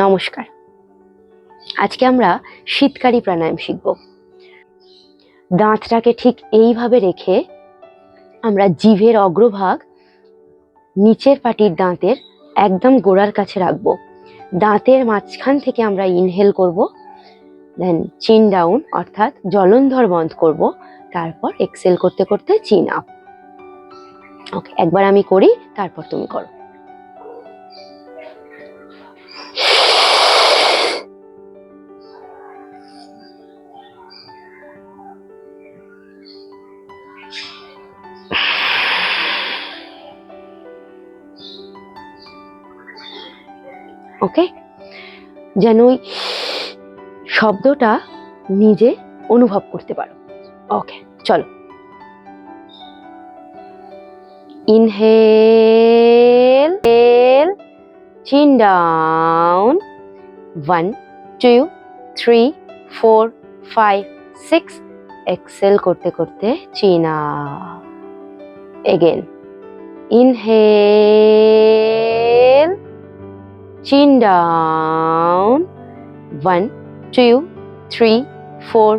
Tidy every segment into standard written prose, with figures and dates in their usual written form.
নমস্কার। আজকে আমরা শীতকারী প্রাণায়াম শিখব। দাঁতটাকে ঠিক এইভাবে রেখে আমরা জিভের অগ্রভাগ নিচের পাটির দাঁতের একদম গোড়ার কাছে রাখবো। দাঁতের মাঝখান থেকে আমরা ইনহেল করব, দেন চিন ডাউন অর্থাৎ জলন্ধর বন্ধ করব, তারপর এক্সেল করতে করতে চিন আপ। ওকে, একবার আমি করি, তারপর তুমি করো। ওকে, যেন ওই শব্দটা নিজে অনুভব করতে পারো। ওকে, চলো। ইনহেল, চিন ডাউন, 1 2 3 4 5 6, এক্সেল করতে করতে চিন up. Again inhale, chin down, 1 2 3 4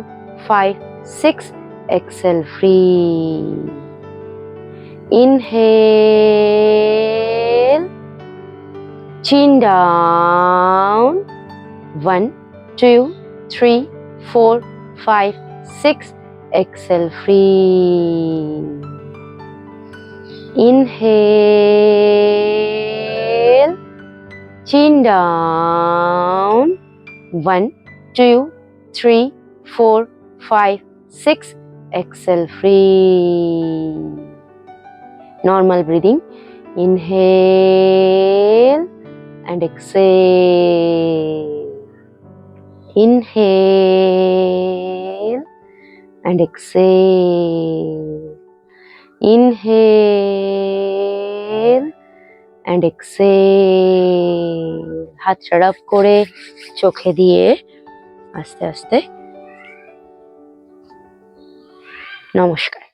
5 6, exhale free. Inhale, chin down, 1 2 3 4 5 6, exhale free. Inhale, chin down, 1 2 3 4 5 6, exhale free. Normal breathing. Inhale and exhale. Inhale and exhale. Inhale and exhale. হাত রাব করে চোখে দিয়ে আস্তে আস্তে। নমস্কার।